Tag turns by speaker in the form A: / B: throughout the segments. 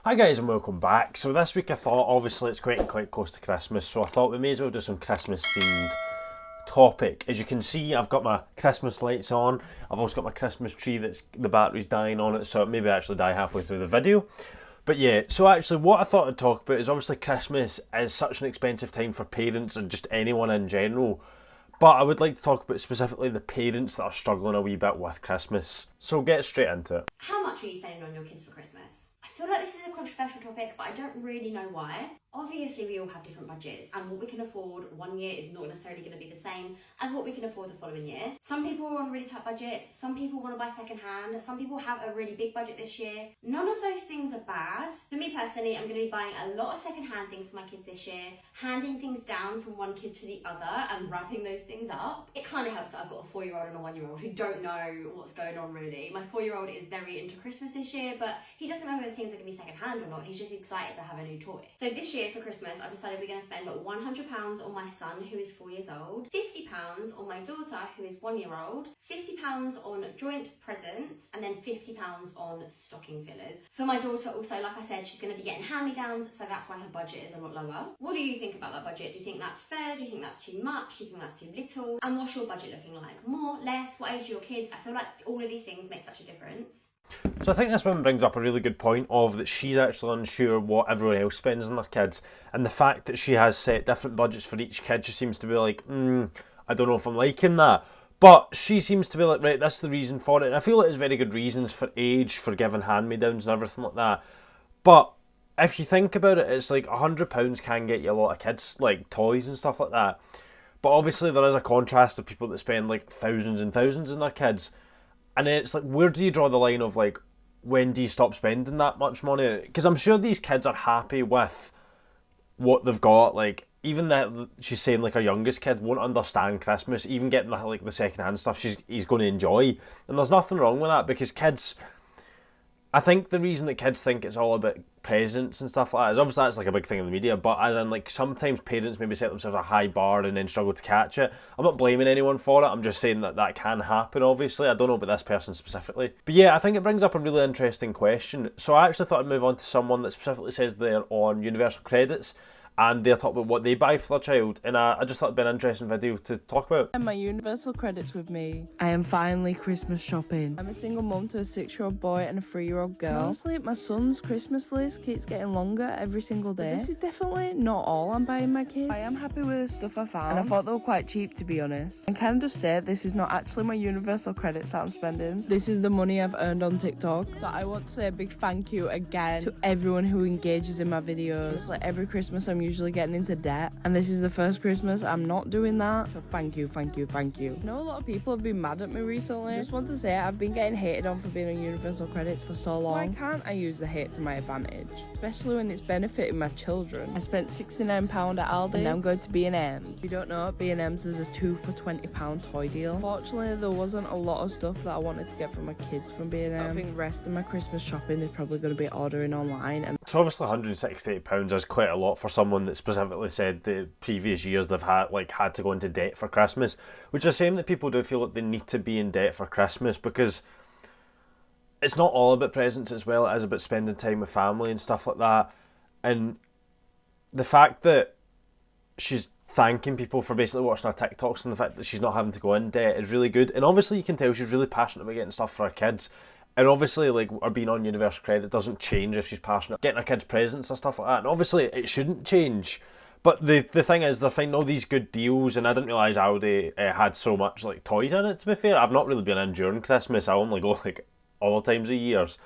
A: Hi guys and welcome back. So this week I thought, obviously it's quite close to Christmas, so I thought we may as well do some Christmas themed topic. As you can see, I've got my Christmas lights on. I've also got my Christmas tree that's the battery's dying on it, so it maybe actually die halfway through the video. But yeah, so actually what I thought I'd talk about is obviously Christmas is such an expensive time for parents and just anyone in general. But I would like to talk about specifically the parents that are struggling a wee bit with Christmas. So get straight into it.
B: How much are you spending on your kids for Christmas? I feel like this is a controversial topic, but I don't really know why. Obviously, we all have different budgets, and what we can afford one year is not necessarily going to be the same as what we can afford the following year. Some people are on really tight budgets, some people want to buy second hand, some people have a really big budget this year. None of those things are bad. For me personally, I'm going to be buying a lot of second hand things for my kids this year, handing things down from one kid to the other and wrapping those things up. It kind of helps that I've got a 4-year-old and a 1-year-old who don't know what's going on really. My 4-year-old is very into Christmas this year, but he doesn't know whether things are going to be second hand or not. He's just excited to have a new toy. So this year for Christmas, I've decided we're going to spend £100 on my son, who is 4 years old, £50 on my daughter, who is 1 year old, £50 on joint presents, and then £50 on stocking fillers. For my daughter also, like I said, she's going to be getting hand-me-downs, so that's why her budget is a lot lower. What do you think about that budget? Do you think that's fair? Do you think that's too much? Do you think that's too little? And what's your budget looking like? More, less? What age are your kids? I feel like all of these things make such a difference.
A: So I think this one brings up a really good point of that she's actually unsure what everyone else spends on their kids, and the fact that she has set different budgets for each kid just seems to be like, I don't know if I'm liking that. But she seems to be like, right, that's the reason for it. And I feel like there's very good reasons for age, for giving hand-me-downs and everything like that. But if you think about it, it's like £100 can get you a lot of kids, like toys and stuff like that. But obviously there is a contrast of people that spend like thousands and thousands on their kids. And then it's like, where do you draw the line of like, when do you stop spending that much money? Because I'm sure these kids are happy with what they've got. Like, even that she's saying like her youngest kid won't understand Christmas, even getting like the second hand stuff he's going to enjoy. And there's nothing wrong with that, because kids, I think the reason that kids think it's all about presents and stuff like that is obviously that's like a big thing in the media, but as in like sometimes parents maybe set themselves a high bar and then struggle to catch it. I'm not blaming anyone for it, I'm just saying that that can happen obviously. I don't know about this person specifically. But yeah, I think it brings up a really interesting question. So I actually thought I'd move on to someone that specifically says they're on universal credits and they're talking about what they buy for their child, and I just thought it'd be an interesting video to talk about.
C: And my universal credits with me. I am finally Christmas shopping. I'm a single mum to a 6-year-old boy and a 3-year-old girl. Honestly, my son's Christmas list keeps getting longer every single day. This is definitely not all I'm buying my kids. I am happy with the stuff I found, and I thought they were quite cheap, to be honest. I can just say this is not actually my universal credits that I'm spending. This is the money I've earned on TikTok. So I want to say a big thank you again to everyone who engages in my videos. Like every Christmas I'm usually getting into debt, and this is the first Christmas I'm not doing that, so thank you. I know a lot of people have been mad at me recently. I just want to say I've been getting hated on for being on universal credits for so long. Why can't I use the hate to my advantage, especially when it's benefiting my children? I spent £69 at Aldi and now I'm going to B&M's. If you don't know, B&M's is a 2 for £20 toy deal. Fortunately, there wasn't a lot of stuff that I wanted to get for my kids from B&M. I think the rest of my Christmas shopping is probably going to be ordering online. And
A: so obviously £168 is quite a lot for someone that specifically said the previous years they've had to go into debt for Christmas, which is a shame that people do feel like they need to be in debt for Christmas, because it's not all about presents as well, it is about spending time with family and stuff like that. And the fact that she's thanking people for basically watching her TikToks and the fact that she's not having to go in debt is really good. And obviously you can tell she's really passionate about getting stuff for her kids. And obviously, like, her being on universal credit doesn't change if she's passionate getting her kids presents and stuff like that. And obviously, it shouldn't change. But the thing is, they're finding all these good deals, and I didn't realise Aldi had so much, like, toys in it, to be fair. I've not really been in during Christmas. I only go, like, other times of years.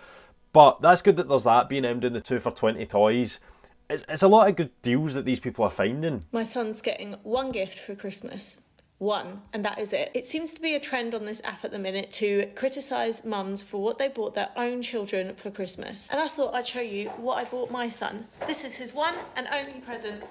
A: But that's good that there's that, B&M doing the 2 for 20 toys. It's a lot of good deals that these people are finding.
D: My son's getting one gift for Christmas. One, and that is it. It seems to be a trend on this app at the minute to criticise mums for what they bought their own children for Christmas. And I thought I'd show you what I bought my son. This is his one and only present.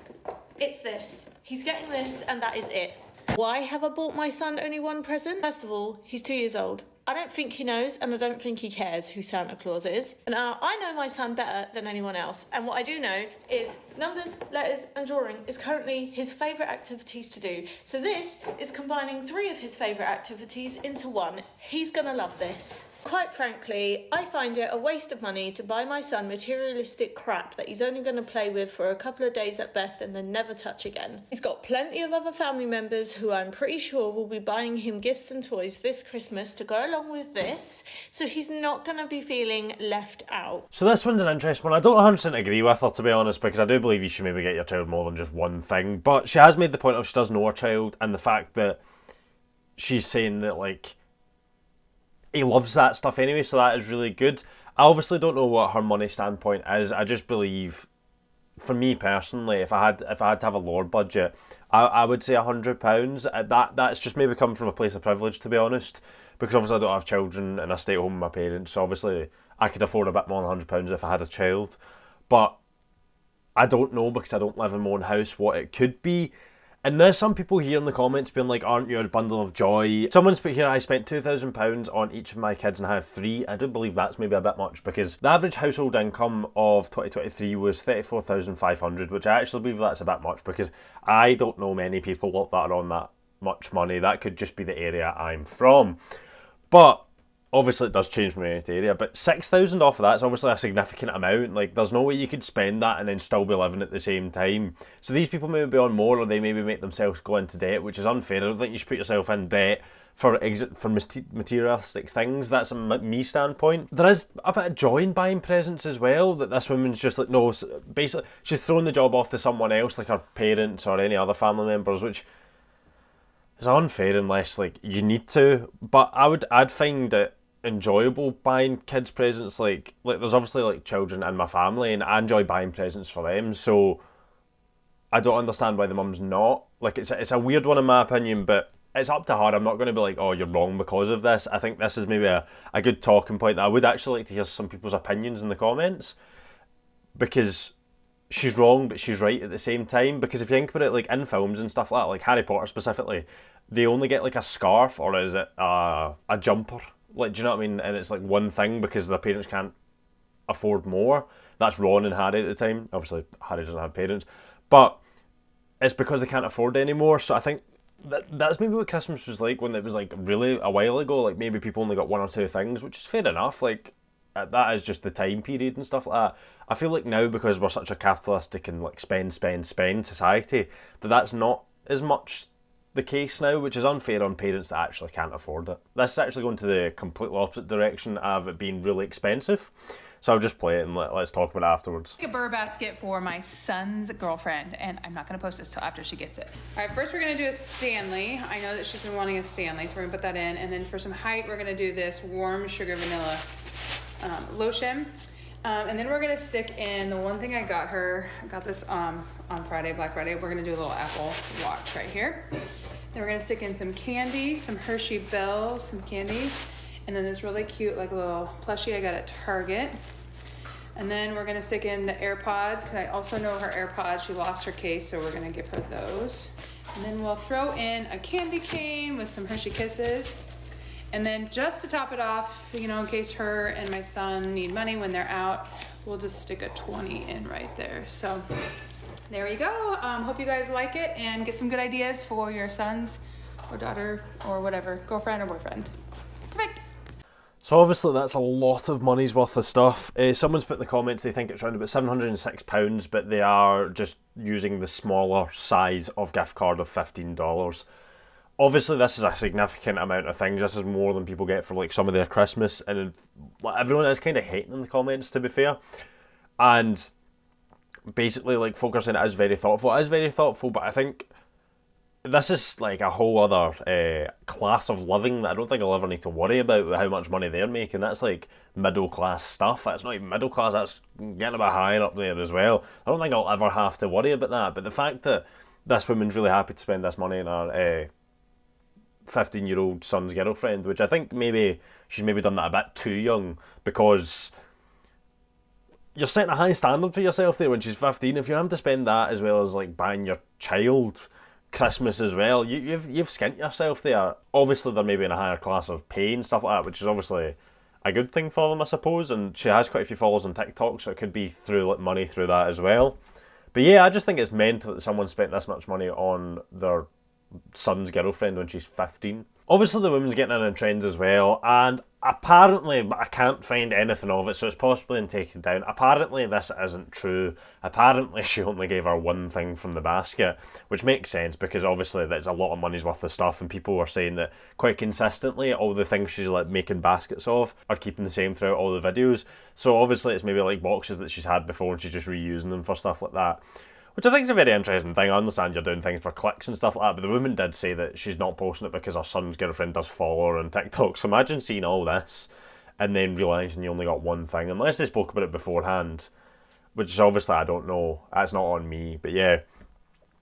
D: It's this. He's getting this, and that is it. Why have I bought my son only one present? First of all, he's 2 years old. I don't think he knows, and I don't think he cares who Santa Claus is. And I know my son better than anyone else. And what I do know is numbers, letters, and drawing is currently his favourite activities to do. So this is combining 3 of his favourite activities into one. He's gonna love this. Quite frankly, I find it a waste of money to buy my son materialistic crap that he's only going to play with for a couple of days at best and then never touch again. He's got plenty of other family members who I'm pretty sure will be buying him gifts and toys this Christmas to go along with this, so he's not going to be feeling left out.
A: So this one's an interesting one. I don't 100% agree with her, to be honest, because I do believe you should maybe get your child more than just one thing. But she has made the point of she does know her child, and the fact that she's saying that, like, he loves that stuff anyway, so that is really good. I obviously don't know what her money standpoint is. I just believe, for me personally, if I had to have a lower budget, I would say £100. That's just maybe coming from a place of privilege, to be honest, because obviously I don't have children and I stay at home with my parents, so obviously I could afford a bit more than £100 if I had a child. But I don't know, because I don't live in my own house, what it could be. And there's some people here in the comments being like, aren't you a bundle of joy? Someone's put here, I spent £2,000 on each of my kids and I have 3. I do believe that's maybe a bit much, because the average household income of 2023 was £34,500, which I actually believe that's a bit much, because I don't know many people that are on that much money. That could just be the area I'm from. But obviously it does change from area to area, but £6,000 off of that's obviously a significant amount. Like, there's no way you could spend that and then still be living at the same time. So these people maybe be on more, or they maybe make themselves go into debt, which is unfair. I don't think you should put yourself in debt for materialistic things. That's me standpoint. There is a bit of joy in buying presents as well, that this woman's just like, no, basically she's throwing the job off to someone else, like her parents or any other family members, which is unfair unless, like, you need to. But I'd find it enjoyable buying kids presents. Like there's obviously, like, children in my family, and I enjoy buying presents for them, so I don't understand why the mum's not. Like, it's a weird one in my opinion, but it's up to her. I'm not going to be like, oh, you're wrong because of this. I think this is maybe a good talking point that I would actually like to hear some people's opinions in the comments, because she's wrong but she's right at the same time. Because if you think about it, like in films and stuff like that, like Harry Potter specifically, they only get like a scarf, or is it a jumper? Like, do you know what I mean? And it's like one thing because their parents can't afford more. That's Ron and Harry at the time. Obviously, Harry doesn't have parents. But it's because they can't afford it anymore. So I think that's maybe what Christmas was like when it was, like, really a while ago. Like, maybe people only got 1 or 2 things, which is fair enough. Like, that is just the time period and stuff like that. I feel like now, because we're such a capitalistic and, like, spend society, that's not as much the case now, which is unfair on parents that actually can't afford it. This is actually going to the completely opposite direction of it being really expensive. So I'll just play it and let's talk about it afterwards.
E: A Burr basket for my son's girlfriend, and I'm not going to post this till after she gets it. All right, first we're going to do a Stanley. I know that she's been wanting a Stanley, so we're going to put that in. And then for some height, we're going to do this warm sugar vanilla lotion. And then we're going to stick in the one thing I got her. I got this on Friday, Black Friday. We're going to do a little Apple Watch right here. Then we're going to stick in some candy, some Hershey Bells, some candy. And then this really cute, like, little plushie I got at Target. And then we're going to stick in the AirPods, because I also know her AirPods. She lost her case, so we're going to give her those. And then we'll throw in a candy cane with some Hershey Kisses. And then just to top it off, you know, in case her and my son need money when they're out, we'll just stick a 20 in right there. So there you go. Hope you guys like it and get some good ideas for your sons or daughter or whatever, girlfriend or boyfriend. Perfect.
A: So obviously that's a lot of money's worth of stuff. Someone's put in the comments they think it's around about £706, but they are just using the smaller size of gift card of $15. Obviously this is a significant amount of things. This is more than people get for, like, some of their Christmas, and everyone is kind of hating in the comments, to be fair. And basically, like, folk are saying it is very thoughtful. It is very thoughtful, but I think this is, like, a whole other class of living that I don't think I'll ever need to worry about with how much money they're making. That's, like, middle class stuff. That's not even middle class, that's getting a bit higher up there as well. I don't think I'll ever have to worry about that. But the fact that this woman's really happy to spend this money on her 15-year-old son's girlfriend, which I think maybe she's maybe done that a bit too young, because you're setting a high standard for yourself there when she's 15. If you're having to spend that as well as, like, buying your child Christmas as well, you've skint yourself there. Obviously they're maybe in a higher class of pay and stuff like that, which is obviously a good thing for them, I suppose. And she has quite a few followers on TikTok, so it could be through, like, money through that as well. But yeah, I just think it's mental that someone spent this much money on their son's girlfriend when she's 15. Obviously the women's getting in on trends as well, and apparently, but I can't find anything of it, so it's possibly been taken down. Apparently this isn't true. Apparently she only gave her one thing from the basket, which makes sense because obviously that's a lot of money's worth of stuff, and people were saying that quite consistently all the things she's like making baskets of are keeping the same throughout all the videos. So obviously it's maybe like boxes that she's had before and she's just reusing them for stuff like that. Which I think is a very interesting thing. I understand you're doing things for clicks and stuff like that, but the woman did say that she's not posting it because her son's girlfriend does follow her on TikTok. So imagine seeing all this and then realising you only got one thing, unless they spoke about it beforehand, which is obviously I don't know. That's not on me. But yeah,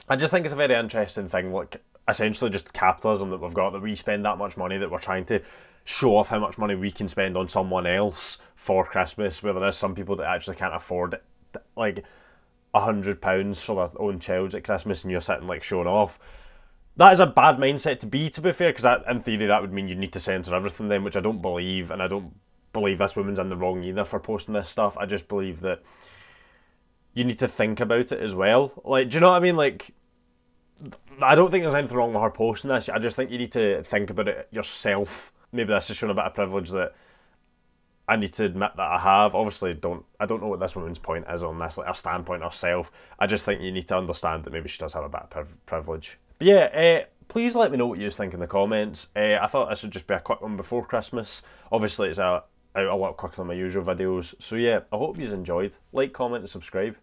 A: I just think it's a very interesting thing, like essentially just capitalism that we've got, that we spend that much money, that we're trying to show off how much money we can spend on someone else for Christmas, where there is some people that actually can't afford it. Like, £100 for their own child at Christmas, and you're sitting like showing off. That is a bad mindset to be fair, because in theory that would mean you need to censor everything then, which I don't believe, and I don't believe this woman's in the wrong either for posting this stuff. I just believe that you need to think about it as well. Like, do you know what I mean? Like, I don't think there's anything wrong with her posting this. I just think you need to think about it yourself. Maybe that's just showing a bit of privilege that I need to admit that I have. Obviously, I don't know what this woman's point is on this, like her standpoint herself. I just think you need to understand that maybe she does have a bit of privilege. But yeah, please let me know what you think in the comments. I thought this would just be a quick one before Christmas. Obviously, it's out a lot quicker than my usual videos. So yeah, I hope you've enjoyed. Like, comment, and subscribe.